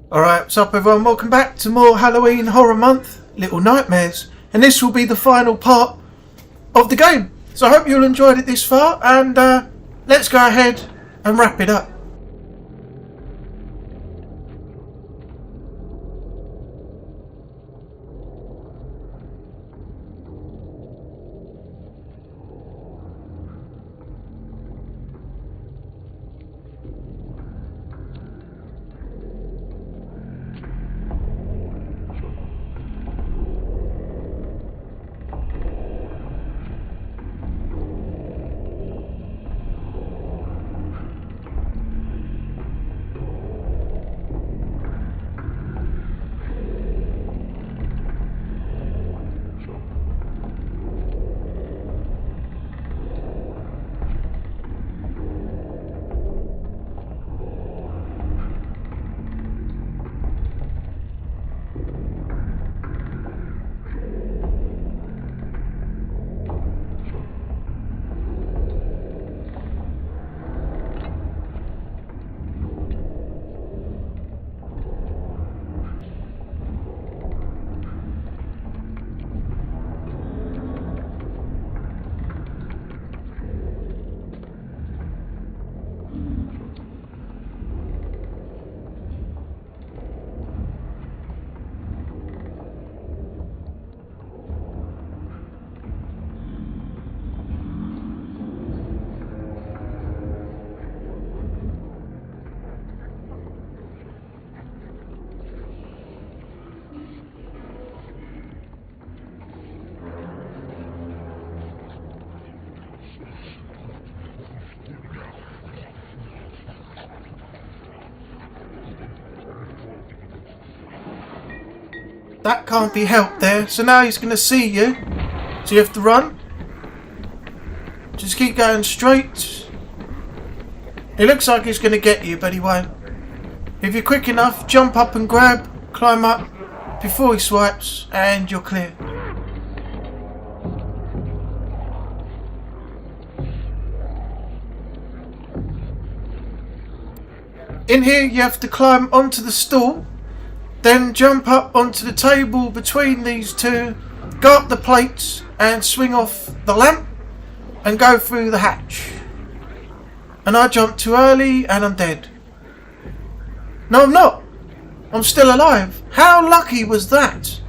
Alright, what's up everyone? Welcome back to more Halloween Horror Month, Little Nightmares. And this will be the final part of the game. So I hope you'll enjoyed it this far, and let's go ahead and wrap it up. That can't be helped there, so now he's going to see you. So you have to run. Just keep going straight. It looks like he's going to get you, but he won't. If you're quick enough, jump up and grab, climb up before he swipes, and you're clear. In here you have to climb onto the stool, then jump up onto the table between these two, go up the plates and swing off the lamp and go through the hatch. And I jumped too early and I'm dead. No, I'm not. I'm still alive. How lucky was that?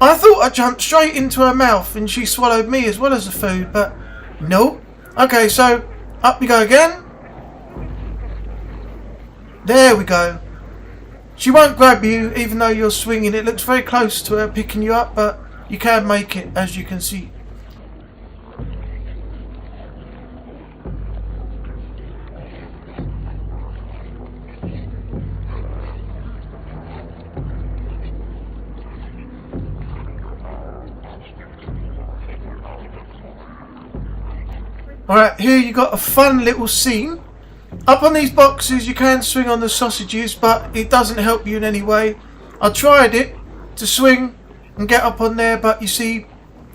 I thought I jumped straight into her mouth and she swallowed me as well as the food, but no. Okay, so up we go again. There we go. She won't grab you even though you're swinging. It looks very close to her picking you up, but you can make it, as you can see. Alright, here you got a fun little scene. Up on these boxes you can swing on the sausages, but it doesn't help you in any way. I tried it to swing and get up on there, but you see,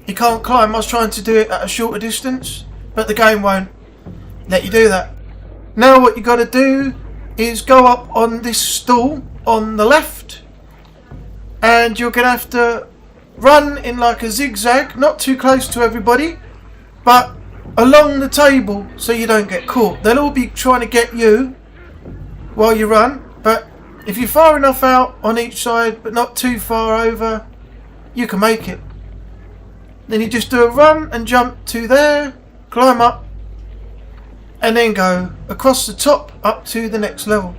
you can't climb. I was trying to do it at a shorter distance, but the game won't let you do that. Now what you got to do is go up on this stool on the left, and you're going to have to run in like a zigzag, not too close to everybody, but along the table so you don't get caught. They'll all be trying to get you while you run, but if you're far enough out on each side but not too far over, you can make it. Then you just do a run and jump to there, climb up, and then go across the top up to the next level.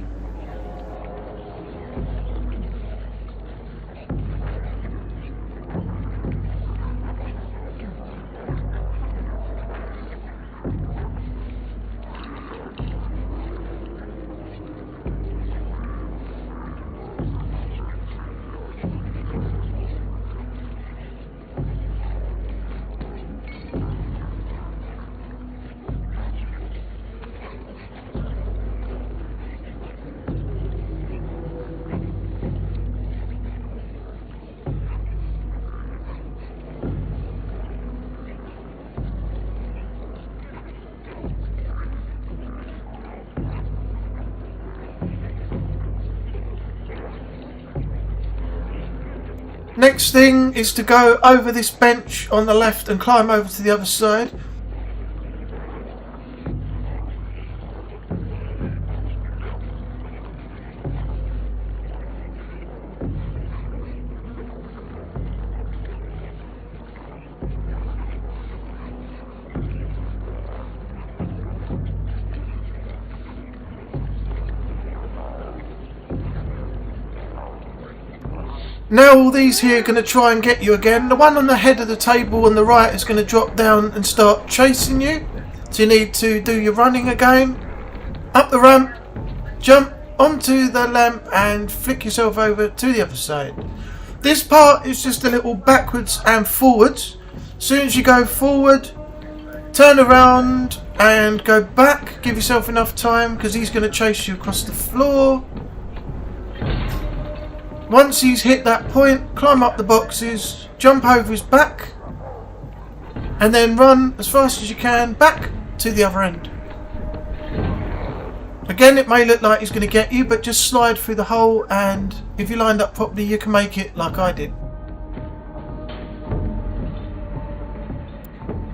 Next thing is to go over this bench on the left and climb over to the other side. Now all these here are going to try and get you again. The one on the head of the table on the right is going to drop down and start chasing you. So you need to do your running again. Up the ramp, jump onto the lamp and flick yourself over to the other side. This part is just a little backwards and forwards. As soon as you go forward, turn around and go back. Give yourself enough time because he's going to chase you across the floor. Once he's hit that point, climb up the boxes, jump over his back, and then run as fast as you can back to the other end. Again, it may look like he's going to get you, but just slide through the hole, and if you lined up properly, you can make it like I did.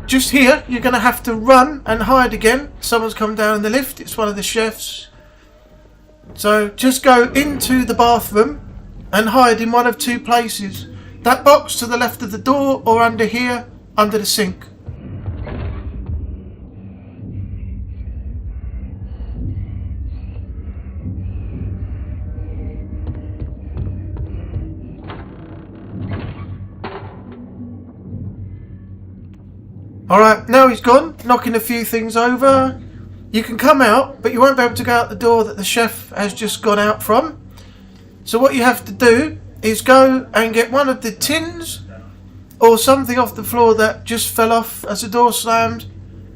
Just here, you're going to have to run and hide again. Someone's come down in the lift. It's one of the chefs. So just go into the bathroom and hide in one of two places. That box to the left of the door, or under here, under the sink. Alright, now he's gone, knocking a few things over. You can come out, but you won't be able to go out the door that the chef has just gone out from. So what you have to do is go and get one of the tins or something off the floor that just fell off as the door slammed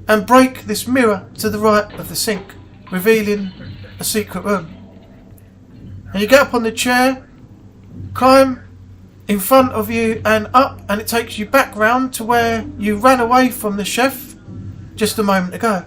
and break this mirror to the right of the sink, revealing a secret room. And you get up on the chair, climb in front of you and up, and it takes you back round to where you ran away from the chef just a moment ago.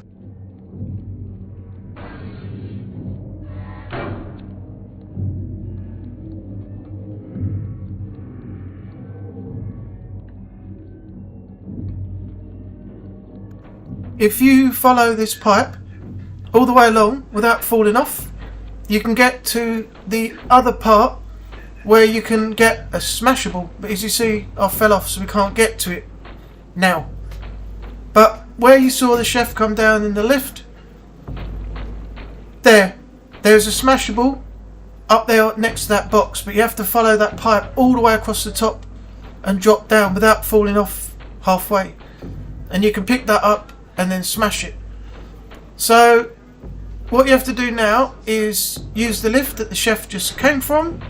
If you follow this pipe all the way along without falling off, you can get to the other part where you can get a smashable. But as you see, I fell off, so we can't get to it now. But where you saw the chef come down in the lift, there's a smashable up there next to that box, but you have to follow that pipe all the way across the top and drop down without falling off halfway. And you can pick that up and then smash it. So what you have to do now is use the lift that the chef just came from.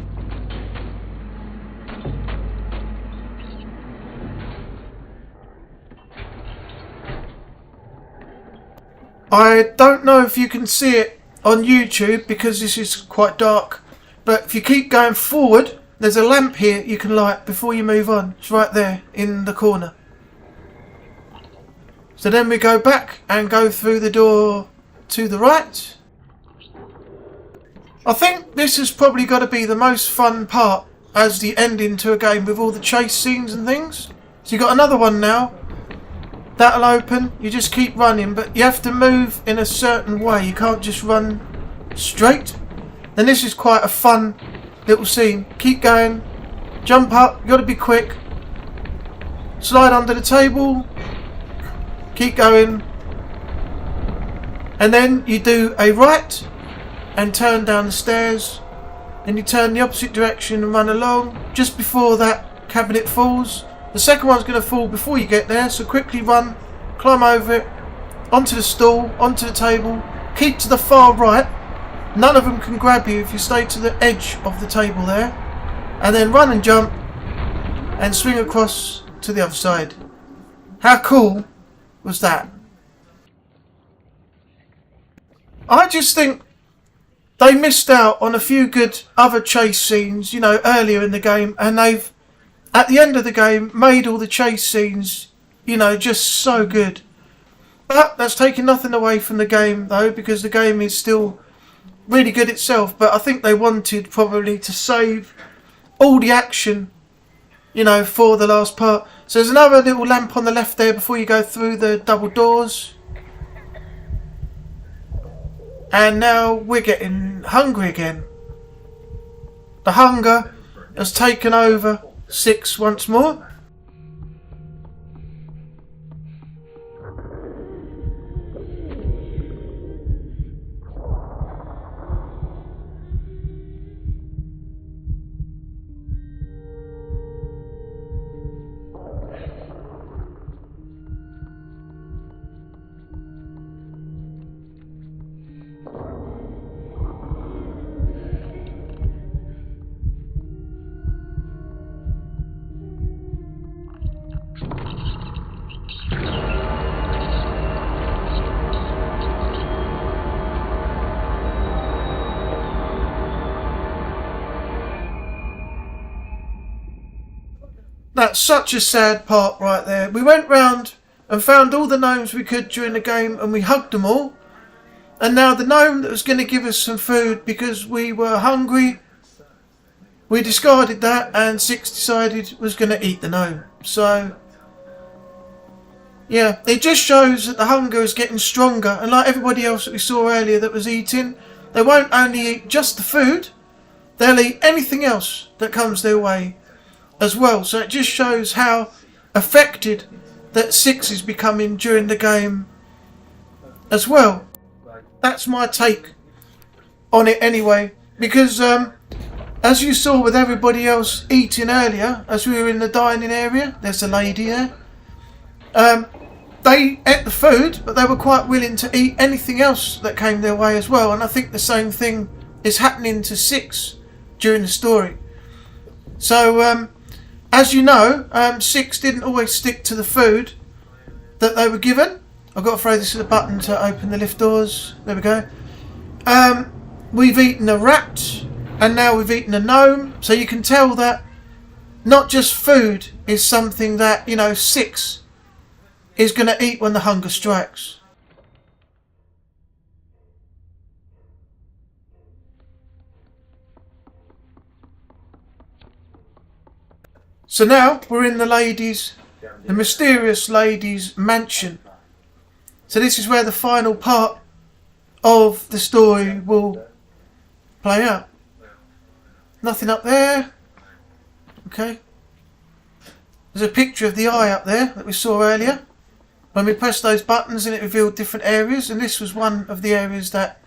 I don't know if you can see it on YouTube because this is quite dark, but if you keep going forward, there's a lamp here you can light before you move on. It's right there in the corner. So then we go back and go through the door to the right. I think this has probably got to be the most fun part as the ending to a game with all the chase scenes and things. So you've got another one now. That'll open. You just keep running, but you have to move in a certain way. You can't just run straight. And this is quite a fun little scene. Keep going. Jump up. You've got to be quick. Slide under the table. Keep going, and then you do a right and turn down the stairs, then you turn the opposite direction and run along just before that cabinet falls. The second one's going to fall before you get there, so quickly run, climb over it, onto the stool, onto the table, keep to the far right. None of them can grab you if you stay to the edge of the table there, and then run and jump and swing across to the other side. How cool was that? I just think they missed out on a few good other chase scenes, you know, earlier in the game, and they've, at the end of the game, made all the chase scenes, you know, just so good. But that's taking nothing away from the game, though, because the game is still really good itself. But I think they wanted probably to save all the action you know, for the last part. So there's another little lamp on the left there before you go through the double doors. And now we're getting hungry again. The hunger has taken over 6 once more. That's such a sad part right there. We went round and found all the gnomes we could during the game and we hugged them all. And now the gnome that was going to give us some food because we were hungry, we discarded that and Six decided was going to eat the gnome. So, yeah, it just shows that the hunger is getting stronger. And like everybody else that we saw earlier that was eating, they won't only eat just the food, they'll eat anything else that comes their way as well. So it just shows how affected that Six is becoming during the game as well. That's my take on it anyway, because as you saw with everybody else eating earlier, as we were in the dining area, there's a lady there, they ate the food, but they were quite willing to eat anything else that came their way as well. And I think the same thing is happening to Six during the story. So as you know, Six didn't always stick to the food that they were given. I've got to throw this at the button to open the lift doors. There we go. We've eaten a rat, and now we've eaten a gnome. So you can tell that not just food is something that, you know, Six is going to eat when the hunger strikes. So now we're in the mysterious lady's mansion. So this is where the final part of the story will play out. Nothing up there. Okay. There's a picture of the eye up there that we saw earlier. When we pressed those buttons and it revealed different areas, and this was one of the areas that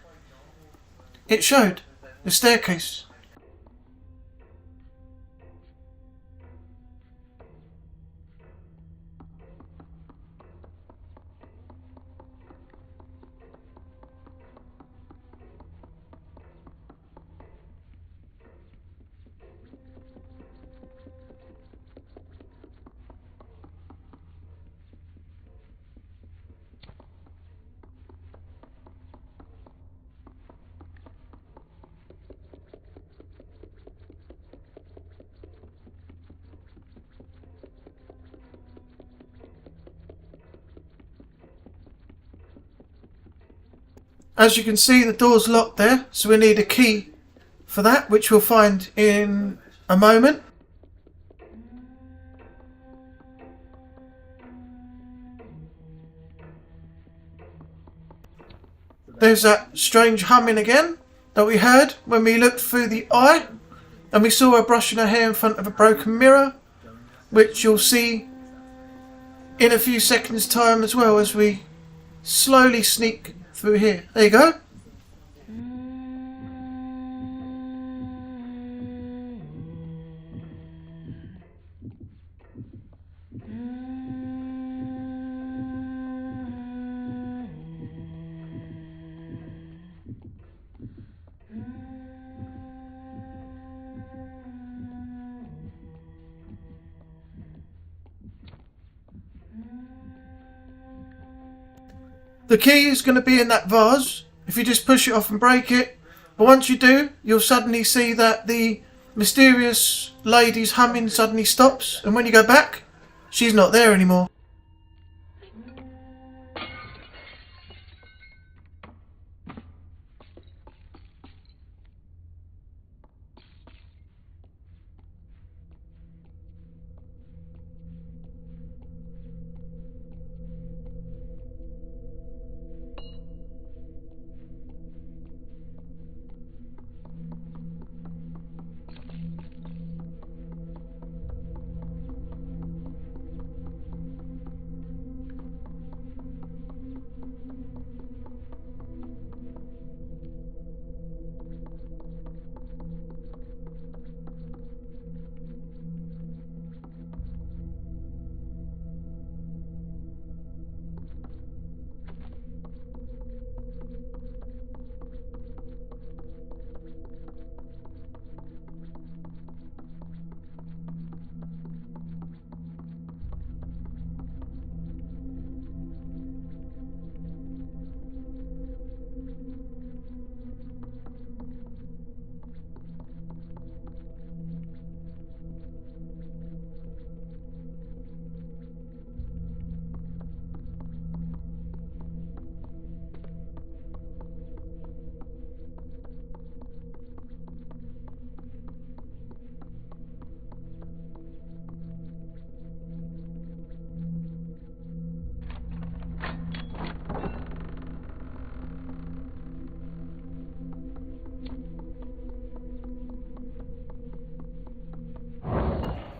it showed. The staircase. As you can see, the door's locked there, so we need a key for that, which we'll find in a moment. There's that strange humming again that we heard when we looked through the eye, and we saw her brushing her hair in front of a broken mirror, which you'll see in a few seconds' time as well as we slowly sneak through here. There you go. The key is going to be in that vase if you just push it off and break it. But once you do, you'll suddenly see that the mysterious lady's humming suddenly stops, and when you go back, she's not there anymore.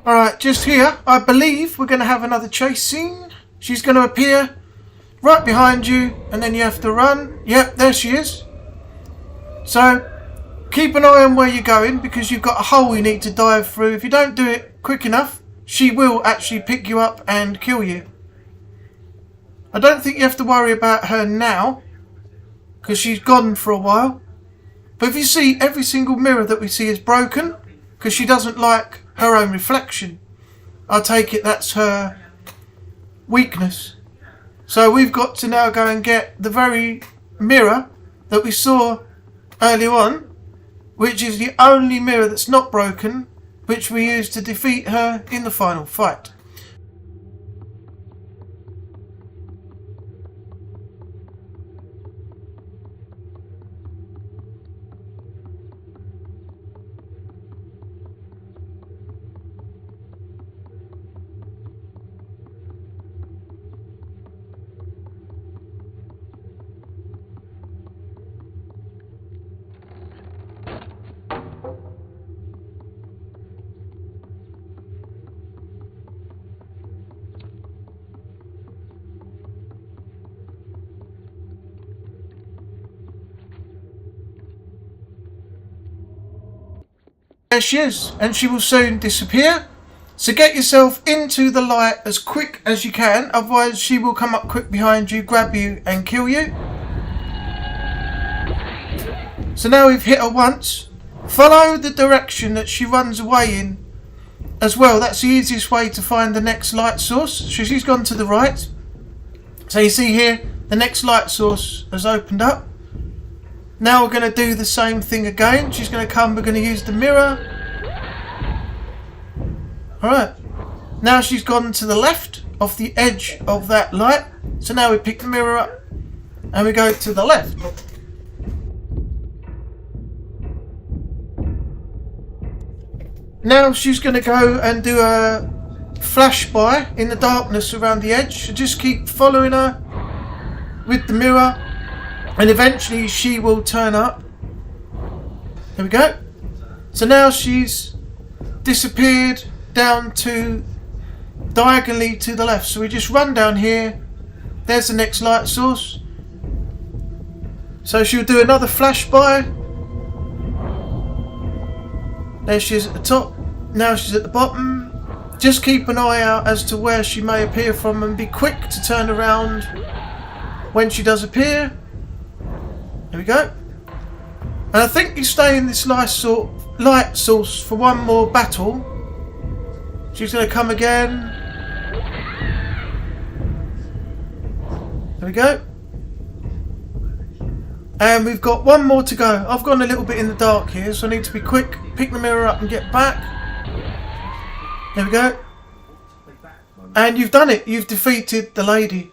Alright, just here, I believe we're going to have another chase scene. She's going to appear right behind you, and then you have to run. Yep, there she is. So, keep an eye on where you're going, because you've got a hole you need to dive through. If you don't do it quick enough, she will actually pick you up and kill you. I don't think you have to worry about her now, because she's gone for a while. But if you see, every single mirror that we see is broken, because she doesn't like her own reflection. I take it that's her weakness. So we've got to now go and get the very mirror that we saw earlier on, which is the only mirror that's not broken, which we used to defeat her in the final fight. There she is, and she will soon disappear. So get yourself into the light as quick as you can, otherwise she will come up quick behind you, grab you and kill you. So now we've hit her once. Follow the direction that she runs away in as well. That's the easiest way to find the next light source. So she's gone to the right. So you see here, the next light source has opened up. Now we're going to do the same thing again. She's going to come, we're going to use the mirror. Alright. Now she's gone to the left of the edge of that light. So now we pick the mirror up and we go to the left. Now she's going to go and do a flash by in the darkness around the edge. So just keep following her with the mirror. And eventually she will turn up. There we go. So now she's disappeared down to diagonally to the left. So we just run down here. There's the next light source. So she'll do another flash by. There she is at the top. Now she's at the bottom. Just keep an eye out as to where she may appear from and be quick to turn around when she does appear. There we go. And I think you stay in this light source for one more battle. She's going to come again. There we go. And we've got one more to go. I've gone a little bit in the dark here, so I need to be quick, pick the mirror up and get back. There we go. And you've done it. You've defeated the lady.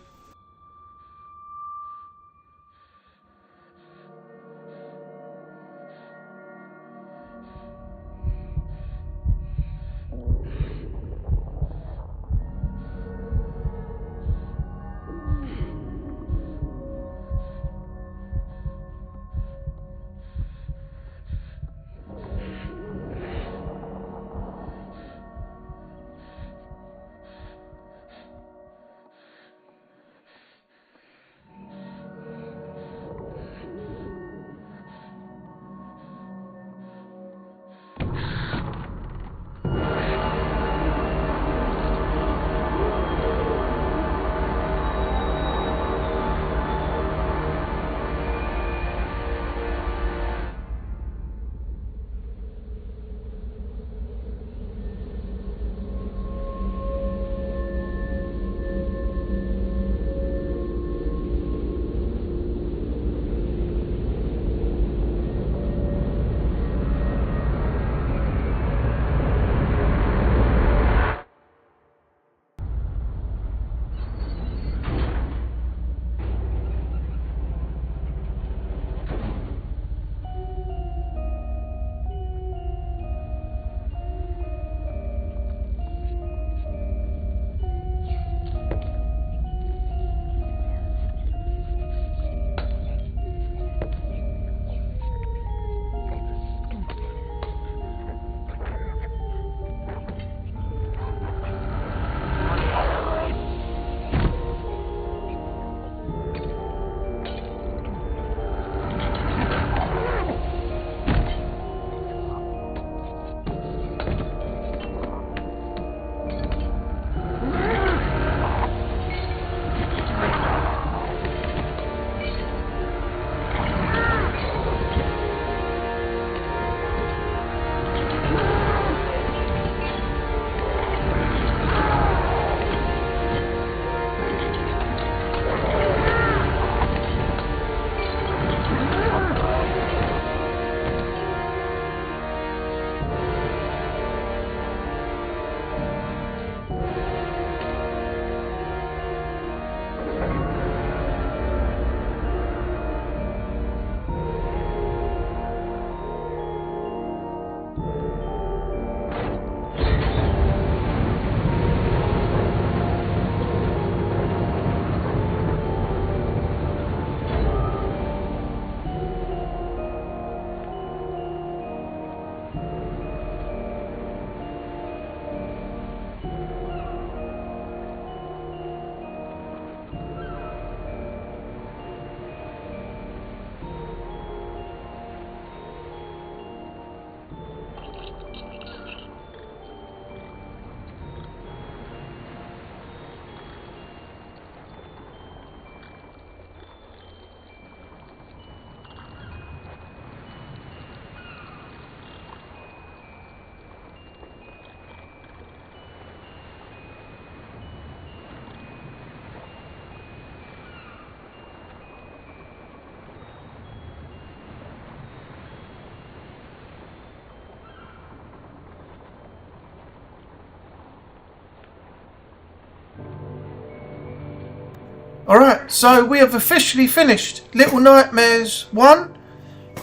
Alright, so we have officially finished Little Nightmares 1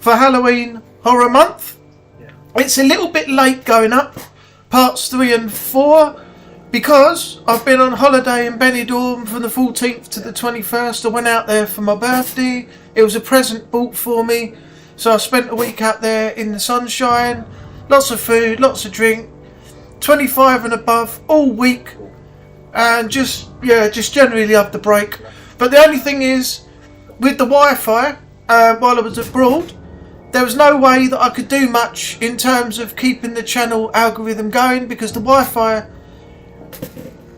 for Halloween Horror Month. It's a little bit late going up, parts 3 and 4, because I've been on holiday in Benidorm from the 14th to the 21st. I went out there for my birthday. It was a present bought for me, so I spent a week out there in the sunshine. Lots of food, lots of drink, 25 and above all week, and just generally loved the break. But the only thing is, with the Wi-Fi, while I was abroad, there was no way that I could do much in terms of keeping the channel algorithm going, because the Wi-Fi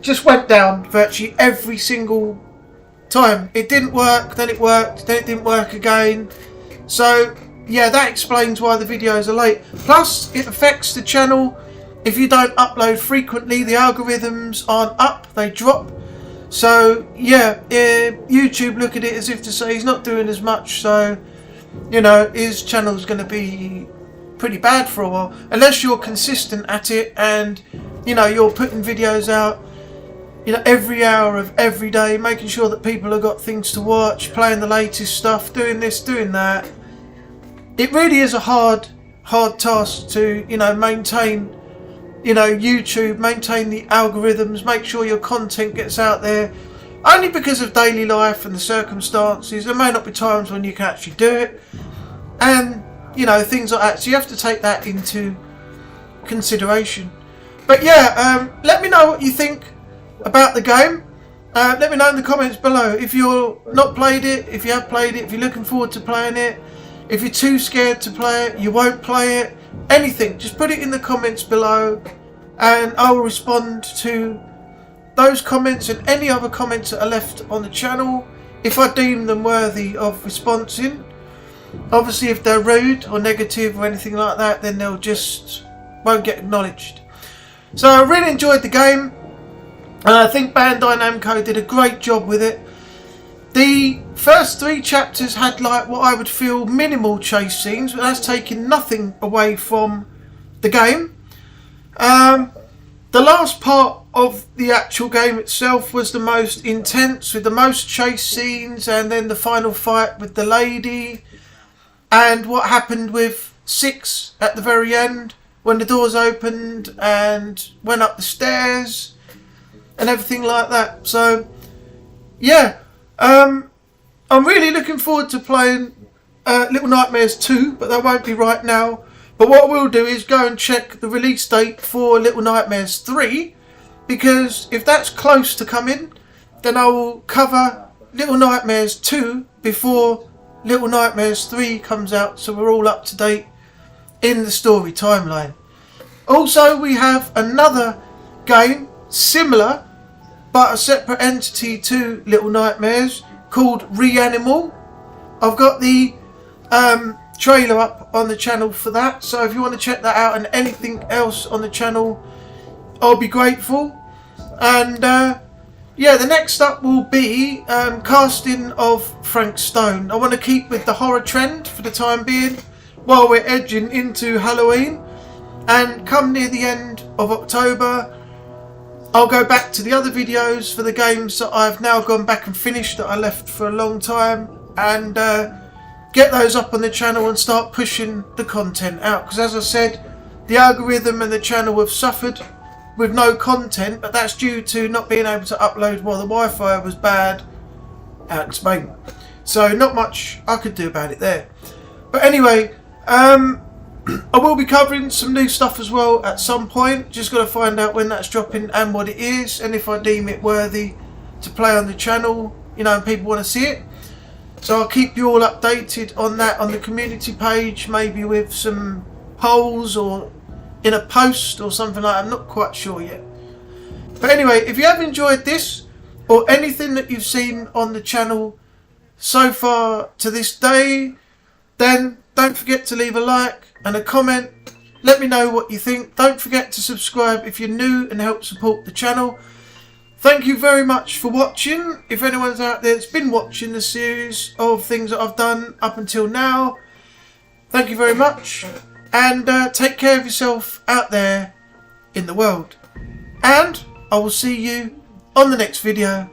just went down virtually every single time. It didn't work, then it worked, then it didn't work again. So yeah, that explains why the videos are late. Plus, it affects the channel. If you don't upload frequently, the algorithms aren't up, they drop. So yeah, YouTube look at it as if to say he's not doing as much, so you know his channel's going to be pretty bad for a while, unless you're consistent at it and you know you're putting videos out, you know, every hour of every day, making sure that people have got things to watch, playing the latest stuff, doing this, doing that. It really is a hard task to, you know, maintain, you know, YouTube, maintain the algorithms, make sure your content gets out there. Only because of daily life and the circumstances, there may not be times when you can actually do it, and you know, things like that. So you have to take that into consideration. But yeah, let me know what you think about the game. Let me know in the comments below if you're not played it, if you have played it, if you're looking forward to playing it, if you're too scared to play it, you won't play it, anything. Just put it in the comments below and I will respond to those comments and any other comments that are left on the channel if I deem them worthy of responding. Obviously if they're rude or negative or anything like that, then they'll just won't get acknowledged. So I really enjoyed the game, and I think Bandai Namco did a great job with it. The first 3 chapters had like what I would feel minimal chase scenes, but that's taking nothing away from the game. The last part of the actual game itself was the most intense, with the most chase scenes, and then the final fight with the lady, and what happened with Six at the very end when the doors opened and went up the stairs and everything like that. So yeah, I'm really looking forward to playing Little Nightmares 2, but that won't be right now. But what we'll do is go and check the release date for Little Nightmares 3, because if that's close to coming, then I will cover Little Nightmares 2 before Little Nightmares 3 comes out, so we're all up to date in the story timeline. Also, we have another game similar but a separate entity to Little Nightmares called Reanimal. I've got the trailer up on the channel for that, so if you want to check that out and anything else on the channel, I'll be grateful. And yeah, the next up will be casting of Frank Stone. I want to keep with the horror trend for the time being while we're edging into Halloween, and come near the end of October I'll go back to the other videos for the games that I've now gone back and finished that I left for a long time, and get those up on the channel and start pushing the content out, because as I said, the algorithm and the channel have suffered with no content, but that's due to not being able to upload while the Wi-Fi was bad out in Spain. So not much I could do about it there. But anyway, I will be covering some new stuff as well at some point. Just got to find out when that's dropping and what it is, and if I deem it worthy to play on the channel, you know, and people want to see it. So I'll keep you all updated on that on the community page, maybe with some polls or in a post or something like that. I'm not quite sure yet. But anyway, if you have enjoyed this or anything that you've seen on the channel so far to this day, then don't forget to leave a like and a comment. Let me know what you think. Don't forget to subscribe if you're new and help support the channel. Thank you very much for watching. If anyone's out there that's been watching the series of things that I've done up until now, thank you very much. And take care of yourself out there in the world. And I will see you on the next video.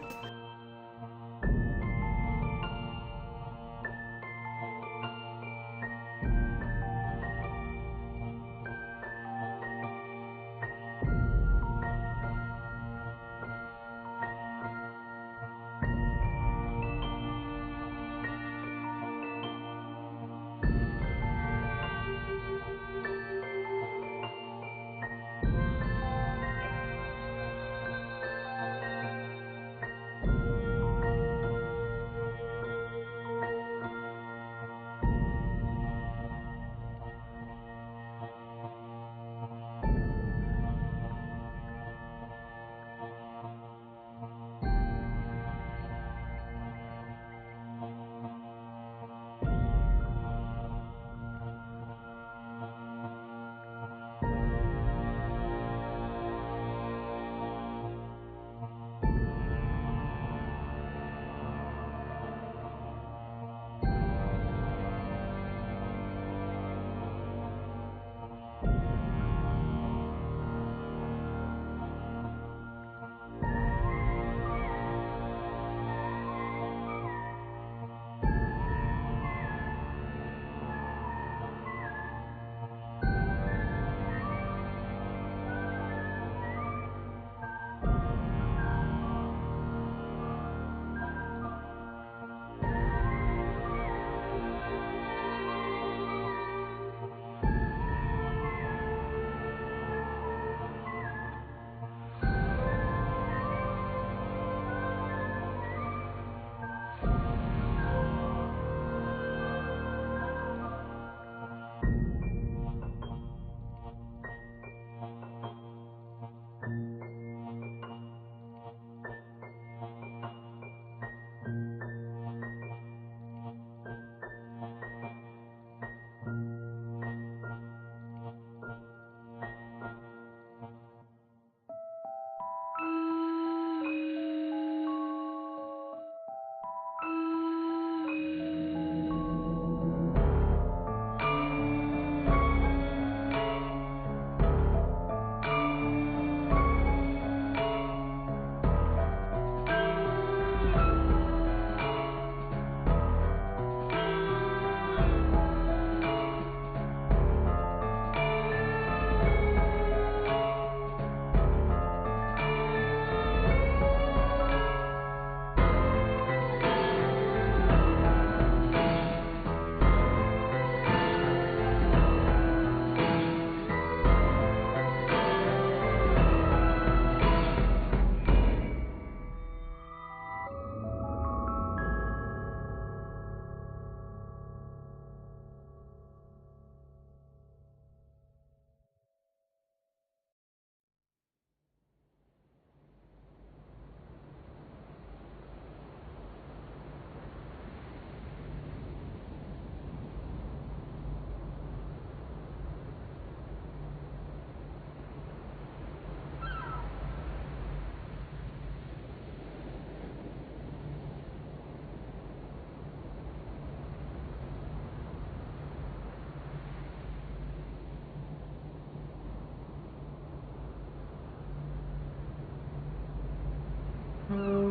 Mm-hmm.